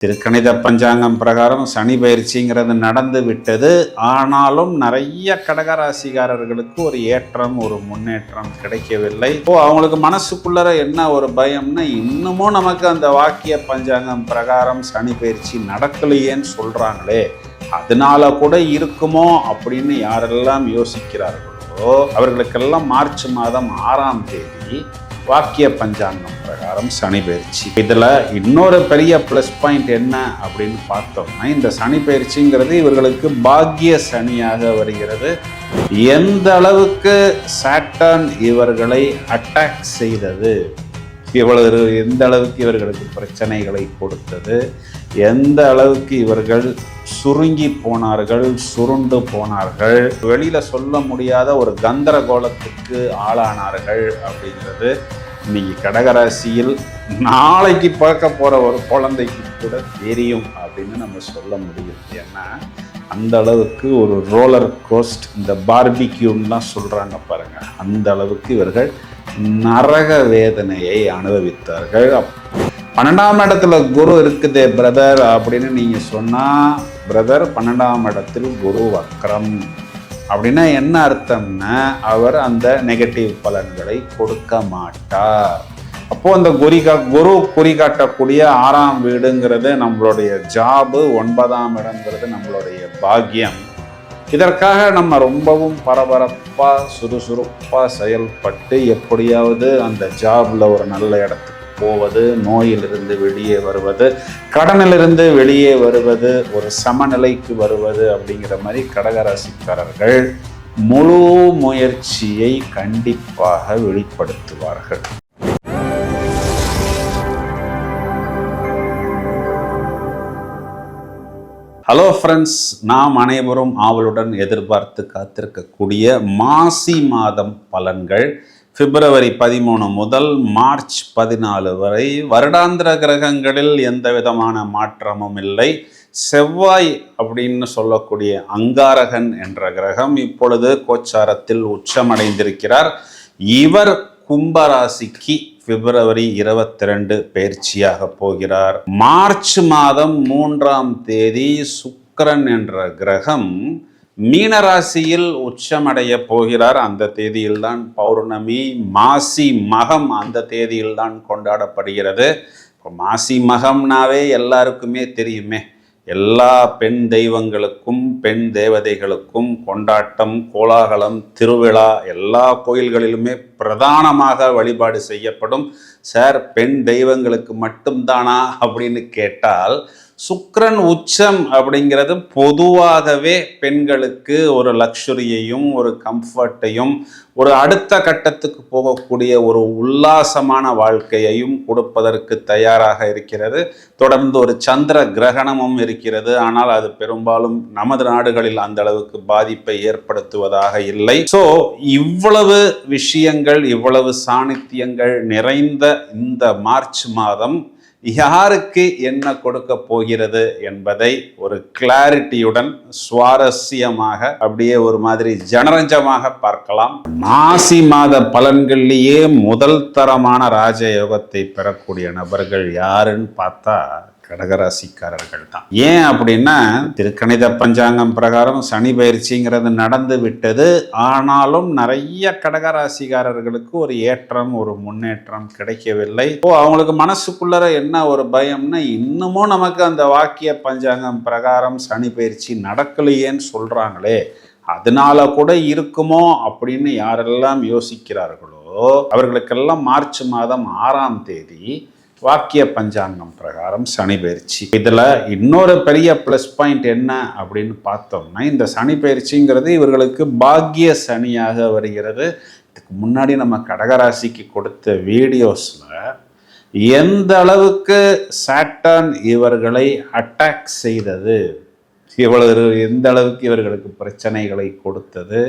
திருக்கணித பஞ்சாங்கம் பிரகாரம் சனி பயிற்சிங்கிறது நடந்து விட்டது. ஆனாலும் நிறைய கடகராசிக்காரர்களுக்கு ஒரு ஏற்றம், ஒரு முன்னேற்றம் கிடைக்கவில்லை. அவங்களுக்கு மனசுக்குள்ளர என்ன ஒரு பயம்னா, இன்னமும் நமக்கு அந்த வாக்கிய பஞ்சாங்கம் பிரகாரம் சனி பயிற்சி நடக்கலையேன்னு சொல்றாங்களே, அதனால கூட இருக்குமோ அப்படின்னு யாரெல்லாம் யோசிக்கிறார்களோ அவர்களுக்கெல்லாம் மார்ச் மாதம் 6ஆம் தேதி வாக்கிய பஞ்சாங்கம் பிரகாரம் சனி பயிற்சி. இதுல இன்னொரு பெரிய பிளஸ் பாயிண்ட் என்ன அப்படின்னு பார்த்தோம்னா, இந்த சனி பயிற்சிங்கிறது இவர்களுக்கு பாக்கிய சனியாக வருகிறது. எந்த அளவுக்கு சாட்டர்ன் இவர்களை அட்டாக் செய்தது, எந்த அளவுக்கு இவர்களுக்கு பிரச்சனைகளை கொடுத்தது, எந்த அளவுக்கு இவர்கள் சுருங்கி போனார்கள், சுருண்டு போனார்கள், வெளியில சொல்ல முடியாத ஒரு கந்தரகோலத்துக்கு ஆளானார்கள் அப்படிங்கிறது இன்னைக்கு கடகராசியில் நாளைக்கு பார்க்க போற ஒரு குழந்தைக்கு கூட தெரியும் அப்படின்னு நம்ம சொல்ல முடியும். ஏன்னா அந்த அளவுக்கு ஒரு ரோலர் கோஸ்ட், இந்த பார்பிக்யூன்லாம் சொல்றாங்க பாருங்க, அந்த அளவுக்கு இவர்கள் நரக வேதனையை அனுபவித்தார்கள். 12ஆம் இடத்துல குரு இருக்குதே பிரதர் அப்படின்னு நீங்க சொன்னா, பிரதர் 12ஆம் இடத்தில் குரு வக்ரம் அப்படின்னா என்ன அர்த்தம்னா, அவர் அந்த நெகட்டிவ் பலன்களை கொடுக்க மாட்டார். அப்போ அந்த குரு குறிகாட்டக்கூடிய 6ஆம் வீடுங்கிறது நம்மளுடைய ஜாபு, 9ஆம் இடங்கிறது நம்மளுடைய பாக்கியம். இதற்காக நம்ம ரொம்பவும் பரபரப்பா சுறுசுறுப்பா செயல்பட்டு எப்படியாவது அந்த ஜாப்ல ஒரு நல்ல இடத்துக்கு போவது, நோயிலிருந்து வெளியே வருவது, கடனிலிருந்து வெளியே வருவது, ஒரு சமநிலைக்கு வருவது அப்படிங்கிற மாதிரி கடகராசிக்காரர்கள் முழு முயற்சியை கண்டிப்பாக வெளிப்படுத்துவார்கள். ஹலோ ஃப்ரெண்ட்ஸ், நாம் அனைவரும் ஆவலுடன் எதிர்பார்த்து காத்திருக்கக்கூடிய மாசி மாதம் பலன்கள் பிப்ரவரி 13 முதல் மார்ச் 14 வரை. வருடாந்திர கிரகங்களில் எந்த விதமான மாற்றமும் இல்லை. செவ்வாய் அப்படின்னு சொல்லக்கூடிய அங்காரகன் என்ற கிரகம் இப்பொழுது கோச்சாரத்தில் உச்சமடைந்திருக்கிறார். இவர் கும்பராசிக்கு பிப்ரவரி 22 பயிற்சியாக போகிறார். மார்ச் மாதம் 3ஆம் தேதி சுக்கிரன் என்ற கிரகம் மீனராசியில் உச்சமடைய போகிறார். அந்த தேதியில்தான் பௌர்ணமி. மாசி மகம் அந்த தேதியில்தான் கொண்டாடப்படுகிறது. இப்போ மாசி மகம்னாவே எல்லாருக்குமே தெரியுமே, எல்லா பெண் தெய்வங்களுக்கும் பெண் தேவதைகளுக்கும் கொண்டாட்டம், கோலாகலம், திருவிழா எல்லா கோயில்களிலுமே பிரதானமாக வழிபாடு செய்யப்படும். சார், பெண் தெய்வங்களுக்கு மட்டும்தானா அப்படின்னு கேட்டால், சுக்கிரன் உச்சம் அப்படிங்கிறது பொதுவாகவே பெண்களுக்கு ஒரு லக்ஸுரியையும் ஒரு கம்ஃபர்ட்டையும் ஒரு அடுத்த கட்டத்துக்கு போகக்கூடிய ஒரு உல்லாசமான வாழ்க்கையையும் கொடுப்பதற்கு தயாராக இருக்கிறது. தொடர்ந்து ஒரு சந்திர கிரகணமும் இருக்கிறது. ஆனால் அது பெரும்பாலும் நமது நாடுகளில் அந்த அளவுக்கு பாதிப்பை ஏற்படுத்துவதாக இல்லை. ஸோ இவ்வளவு விஷயங்கள், இவ்வளவு சாணித்தியங்கள் நிறைந்த இந்த மார்ச் மாதம் யாருக்கு என்ன கொடுக்க போகிறது என்பதை ஒரு கிளாரிட்டியுடன் சுவாரஸ்யமாக அப்படியே ஒரு மாதிரி ஜனரஞ்சமாக பார்க்கலாம். மாசி மாத பலன்கள்லேயே முதல் தரமான ராஜயோகத்தை பெறக்கூடிய நபர்கள் யாருன்னு பார்த்தா கடகராசிக்காரர்கள் தான். ஏன் அப்படின்னா, திருக்கணித பஞ்சாங்கம் பிரகாரம் சனி பயிற்சிங்கிறது நடந்து விட்டது. ஆனாலும் நிறைய கடகராசிக்காரர்களுக்கு ஒரு ஏற்றம், ஒரு முன்னேற்றம் கிடைக்கவில்லை. அவங்களுக்கு மனசுக்குள்ளர என்ன ஒரு பயம்னா, இன்னமும் நமக்கு அந்த வாக்கிய பஞ்சாங்கம் பிரகாரம் சனி பயிற்சி நடக்கலையேன்னு சொல்றாங்களே, அதனால கூட இருக்குமோ அப்படின்னு யாரெல்லாம் யோசிக்கிறார்களோ அவர்களுக்கெல்லாம் மார்ச் மாதம் 6ஆம் தேதி வாக்கிய பஞ்சாங்கம் பிரகாரம் சனி பயிற்சி. இதுல இன்னொரு பெரிய பிளஸ் பாயிண்ட் என்ன அப்படின்னு பார்த்தோம்னா, இந்த சனி பயிற்சிங்கிறது இவர்களுக்கு பாக்கிய சனியாக வருகிறது. இதுக்கு முன்னாடி நம்ம கடகராசிக்கு கொடுத்த வீடியோஸ்ல எந்த அளவுக்கு சாட்டர்ன் இவர்களை அட்டாக் செய்தது, எந்த அளவுக்கு இவர்களுக்கு பிரச்சனைகளை கொடுத்தது,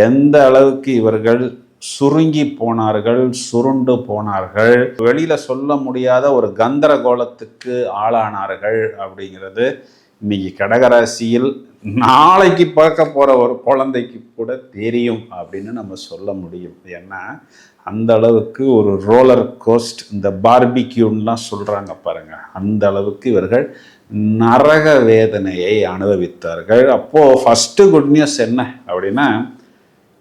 எந்த அளவுக்கு இவர்கள் சுருங்கி போனார்கள், சுருண்டு போனார்கள், வெளியில சொல்ல முடியாத ஒரு கந்தரகோலத்துக்கு ஆளானார்கள் அப்படிங்கிறது இன்னைக்கு கடகராசியில் நாளைக்கு பார்க்க போற ஒரு குழந்தைக்கு கூட தெரியும் அப்படின்னு நம்ம சொல்ல முடியும். ஏன்னா அந்த அளவுக்கு ஒரு ரோலர் கோஸ்ட், இந்த பார்பிக்யூன்லாம் சொல்கிறாங்க பாருங்க, அந்த அளவுக்கு இவர்கள் நரக வேதனையை அனுபவித்தார்கள். அப்போது ஃபஸ்ட்டு குட் நியூஸ் என்ன அப்படின்னா,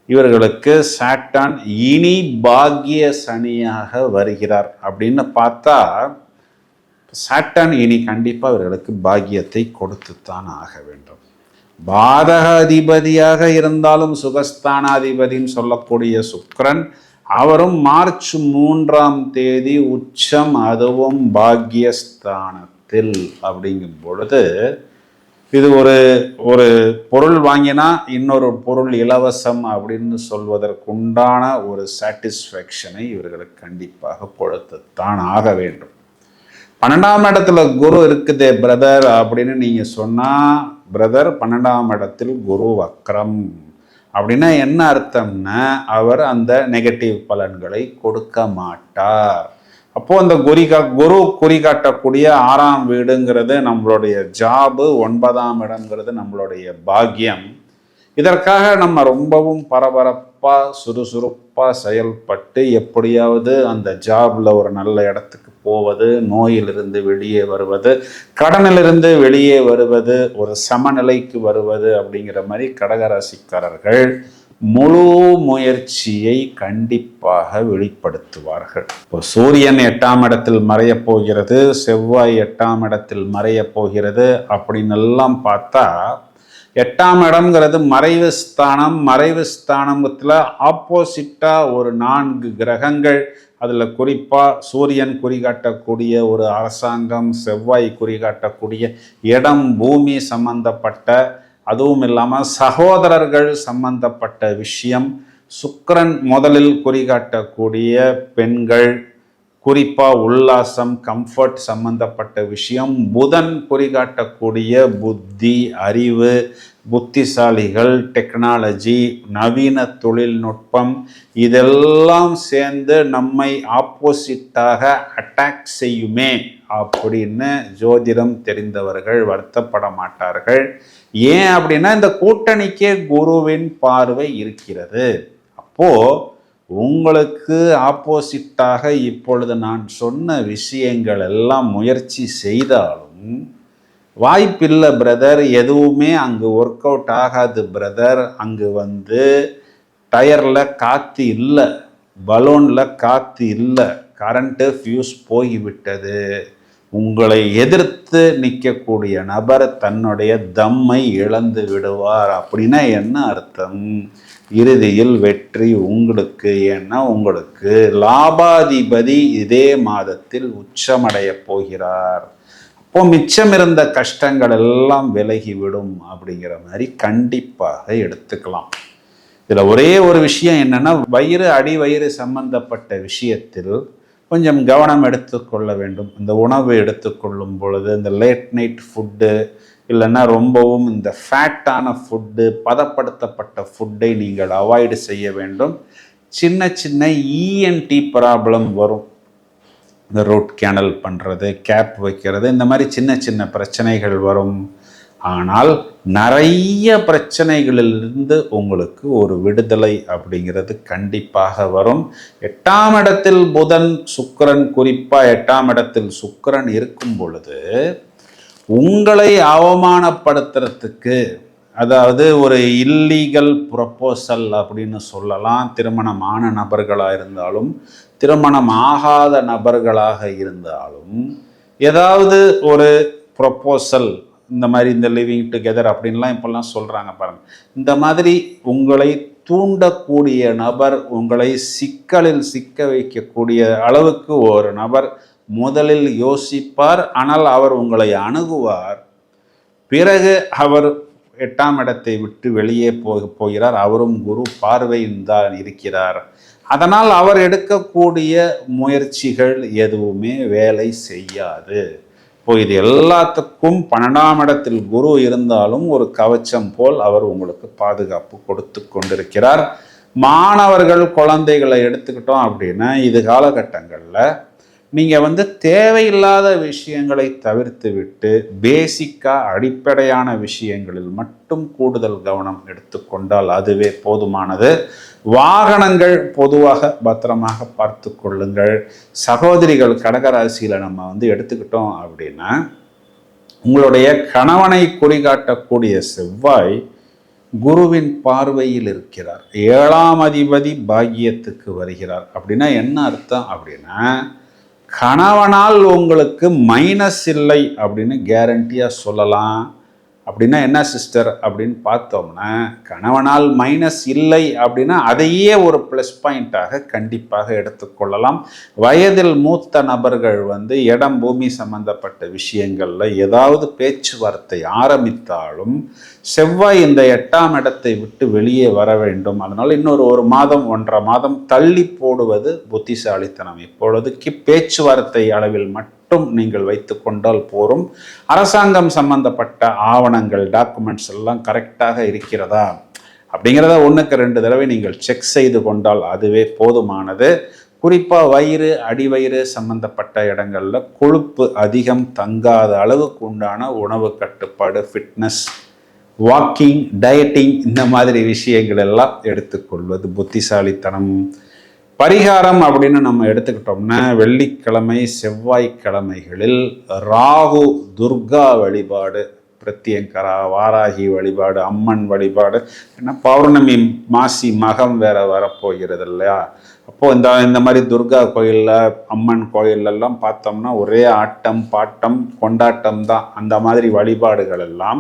இவர்களுக்கு சாட்டான் இனி பாக்கிய சனியாக வருகிறார் அப்படின்னு பார்த்தா, சாட்டான் இனி கண்டிப்பாக இவர்களுக்கு பாக்கியத்தை கொடுத்துத்தான் ஆக வேண்டும். பாதக அதிபதியாக இருந்தாலும் சுகஸ்தானாதிபதின்னு சொல்லக்கூடிய சுக்கிரன், அவரும் மார்ச் 3ஆம் தேதி உச்சம், அதுவும் பாக்கியஸ்தானத்தில். அப்படிங்கும் பொழுது இது ஒரு பொருள் வாங்கினா இன்னொரு பொருள் இலவசம் அப்படின்னு சொல்வதற்குண்டான ஒரு சாட்டிஸ்ஃபேக்ஷனை இவர்களுக்கு கண்டிப்பாக கொடுத்துத்தான் ஆக வேண்டும். 12ஆம் இடத்துல குரு இருக்குதே பிரதர் அப்படின்னு நீங்க சொன்னா, பிரதர் 12ஆம் இடத்தில் குரு வக்ரம் அப்படின்னா என்ன அர்த்தம்னா, அவர் அந்த நெகட்டிவ் பலன்களை கொடுக்க மாட்டார். அப்போ அந்த குரு குறி காட்டக்கூடிய 6ஆம் வீடுங்கிறது நம்மளுடைய ஜாபு, 9ஆம் இடம்ங்கிறது நம்மளுடைய பாக்கியம். இதற்காக நம்ம ரொம்பவும் பரபரப்பாக சுறுசுறுப்பாக செயல்பட்டு எப்படியாவது அந்த ஜாப்ல ஒரு நல்ல இடத்துக்கு போவது, நோயிலிருந்து வெளியே வருவது, கடனிலிருந்து வெளியே வருவது, ஒரு சமநிலைக்கு வருவது அப்படிங்கிற மாதிரி கடகராசிக்காரர்கள் முழு முயற்சியை கண்டிப்பாக வெளிப்படுத்துவார்கள். இப்போ சூரியன் 8ஆம் இடத்தில் மறைய போகிறது, செவ்வாய் 8ஆம் இடத்தில் மறைய போகிறது அப்படின்னு எல்லாம் பார்த்தா, 8ஆம் இடம்ங்கிறது மறைவு ஸ்தானம். மறைவு ஸ்தானத்துல ஆப்போசிட்டா ஒரு 4 கிரகங்கள், அதுல குறிப்பா சூரியன் குறிகாட்டக்கூடிய ஒரு அரசாங்கம், செவ்வாய் குறிகாட்டக்கூடிய இடம், பூமி சம்பந்தப்பட்ட, அதுவும் இல்லாமல் சகோதரர்கள் சம்பந்தப்பட்ட விஷயம், சுக்கிரன் முதலில் குறிகாட்டக்கூடிய பெண்கள், குறிப்பாக உல்லாசம், கம்ஃபர்ட் சம்பந்தப்பட்ட விஷயம், புதன் குறிகாட்டக்கூடிய புத்தி, அறிவு, புத்திசாலிகள், டெக்னாலஜி, நவீன தொழில்நுட்பம், இதெல்லாம் சேர்ந்து நம்மை ஆப்போசிட்டாக அட்டாக் செய்யுமே அப்படின்னு ஜோதிடம் தெரிந்தவர்கள் வருத்தப்பட மாட்டார்கள். ஏன் அப்படின்னா, இந்த கூட்டணிக்கே குருவின் பார்வை இருக்கிறது. அப்போ உங்களுக்கு ஆப்போசிட்டாக இப்பொழுது நான் சொன்ன விஷயங்கள் எல்லாம் முயற்சி செய்தாலும் வாய்ப்பில்லை பிரதர், எதுவுமே அங்கு ஒர்க் அவுட் ஆகாது பிரதர். அங்கு டயரில் காற்று இல்லை, பலூனில் காற்று இல்லை, கரண்ட்டு ஃபியூஸ் போய்விட்டது. உங்களை எதிர்த்து நிற்கக்கூடிய நபர் தன்னுடைய தம்மை இழந்து விடுவார். அப்படின்னா என்ன அர்த்தம்? இறுதியில் வெற்றி உங்களுக்கு. ஏன்னா உங்களுக்கு லாபாதிபதி இதே மாதத்தில் உச்சமடைய போகிறார். அப்போ மிச்சம் இருந்த கஷ்டங்கள் எல்லாம் விலகிவிடும் அப்படிங்கிற மாதிரி கண்டிப்பாக எடுத்துக்கலாம். இதில் ஒரே ஒரு விஷயம் என்னன்னா, அடி வயிறு சம்பந்தப்பட்ட விஷயத்தில் கொஞ்சம் கவனம் எடுத்துக்கொள்ள வேண்டும். இந்த உணவு எடுத்துக்கொள்ளும் பொழுது இந்த லேட் நைட் ஃபுட்டு, இல்லைன்னா ரொம்பவும் இந்த ஃபேட்டான ஃபுட்டு, பதப்படுத்தப்பட்ட ஃபுட்டை நீங்கள் அவாய்டு செய்ய வேண்டும். சின்ன சின்ன இஎன்டி ப்ராப்ளம் வரும். இந்த ரூட் கேனல் பண்ணுறது, கேப் வைக்கிறது, இந்த மாதிரி சின்ன சின்ன பிரச்சனைகள் வரும். ஆனால் நிறைய பிரச்சனைகளிலிருந்து உங்களுக்கு ஒரு விடுதலை அப்படிங்கிறது கண்டிப்பாக வரும். 8ஆம் இடத்தில் புதன், சுக்கிரன், குறிப்பாக 8ஆம் இடத்தில் சுக்கிரன் இருக்கும் பொழுது உங்களை அவமானப்படுத்துறதுக்கு, அதாவது ஒரு இல்லீகல் ப்ரொப்போசல் அப்படின்னு சொல்லலாம். திருமணமான நபர்களாக இருந்தாலும், திருமணம் ஆகாத நபர்களாக இருந்தாலும், ஏதாவது ஒரு ப்ரொப்போசல், இந்த மாதிரி இந்த லிவிங் டுகெதர் அப்படின்லாம் இப்போல்லாம் சொல்கிறாங்க பாருங்கள். இந்த மாதிரி உங்களை தூண்டக்கூடிய நபர், உங்களை சிக்கலில் சிக்க வைக்கக்கூடிய அளவுக்கு ஒரு நபர் முதலில் யோசிப்பார். ஆனால் அவர் உங்களை அணுகுவார். பிறகு அவர் 8ஆம் இடத்தை விட்டு வெளியே போகிறார். அவரும் குரு பார்வையில் தான் இருக்கிறார். அதனால் அவர் எடுக்கக்கூடிய முயற்சிகள் எதுவுமே வேலை செய்யாது. இப்போ இது எல்லாத்துக்கும் 12ஆம் இடத்தில் குரு இருந்தாலும் ஒரு கவச்சம் போல் அவர் உங்களுக்கு பாதுகாப்பு கொடுத்து கொண்டிருக்கிறார். மாணவர்கள், குழந்தைகளை எடுத்துக்கிட்டோம் அப்படின்னா, இது காலகட்டங்களில் நீங்கள் தேவையில்லாத விஷயங்களை தவிர்த்து விட்டு பேசிக்காக அடிப்படையான விஷயங்களில் மட்டும் கூடுதல் கவனம் எடுத்துக்கொண்டால் அதுவே போதுமானது. வாகனங்கள் பொதுவாக பத்திரமாக பார்த்து கொள்ளுங்கள். சகோதரிகள் கடகராசியில் நம்ம எடுத்துக்கிட்டோம் அப்படின்னா, உங்களுடைய கணவனை குறிகாட்டக்கூடிய செவ்வாய் குருவின் பார்வையில் இருக்கிறார். 7ஆம் அதிபதி பாக்கியத்துக்கு வருகிறார். அப்படின்னா என்ன அர்த்தம் அப்படின்னா, கணவனால் உங்களுக்கு மைனஸ் இல்லை அப்படின்னு கேரண்டியாக சொல்லலாம். அப்படின்னா என்ன சிஸ்டர் அப்படின்னு பார்த்தோம்னா, கணவனால் மைனஸ் இல்லை அப்படின்னா அதையே ஒரு ப்ளஸ் பாயிண்டாக கண்டிப்பாக எடுத்துக்கொள்ளலாம். வயதில் மூத்த நபர்கள் இடம் பூமி சம்பந்தப்பட்ட விஷயங்களில் ஏதாவது பேச்சுவார்த்தை ஆரம்பித்தாலும் செவ்வாய் இந்த 8ஆம் இடத்தை விட்டு வெளியே வர வேண்டும். அதனால் இன்னொரு 1 மாதம் 1.5 மாதம் தள்ளி போடுவது புத்திசாலித்தனம். இப்பொழுதுக்கு பேச்சுவார்த்தை அளவில் மட்டும் நீங்கள் வைத்து கொண்டால் போரும். அரசாங்கம் சம்பந்தப்பட்ட ஆவணங்கள் டாக்குமெண்ட்ஸ் எல்லாம் கரெக்டாக இருக்கிறதா அப்படிங்கிறத 1க்கு 2 தடவை நீங்கள் செக் செய்து கொண்டால் அதுவே போதுமானது. குறிப்பாக வயிறு அடிவயிறு சம்பந்தப்பட்ட இடங்களில் கொழுப்பு அதிகம் தங்காத அளவுக்கு உண்டான உணவு கட்டுப்பாடு, ஃபிட்னஸ், வாக்கிங், டயட்டிங் இந்த மாதிரி விஷயங்கள் எல்லாம் எடுத்துக்கொள்வது புத்திசாலித்தனம். பரிகாரம் அப்படின்னு நம்ம எடுத்துக்கிட்டோம்னா, வெள்ளிக்கிழமை செவ்வாய்க்கிழமைகளில் ராகு துர்கா வழிபாடு, பிரத்யங்கரா, வாராகி வழிபாடு, அம்மன் வழிபாடு, ஏன்னா பௌர்ணமி மாசி மகம் வேற வரப்போகிறது இல்லையா? அப்போது இந்த மாதிரி துர்கா கோயிலில், அம்மன் கோயிலெல்லாம் பார்த்தோம்னா ஒரே ஆட்டம் பாட்டம் கொண்டாட்டம் தான். அந்த மாதிரி வழிபாடுகள் எல்லாம்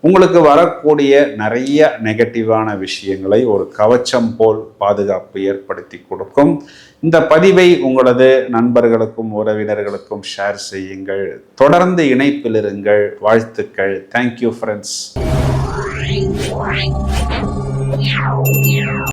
உங்களுக்கு வரக்கூடிய நிறைய நெகட்டிவான விஷயங்களை ஒரு கவச்சம் போல் பாதுகாப்பு ஏற்படுத்தி கொடுக்கும். இந்த பதிவை உங்களது நண்பர்களுக்கும் உறவினர்களுக்கும் ஷேர் செய்யுங்கள். தொடர்ந்து இணைப்பில் இருங்கள். வாழ்த்துக்கள். Thank you friends.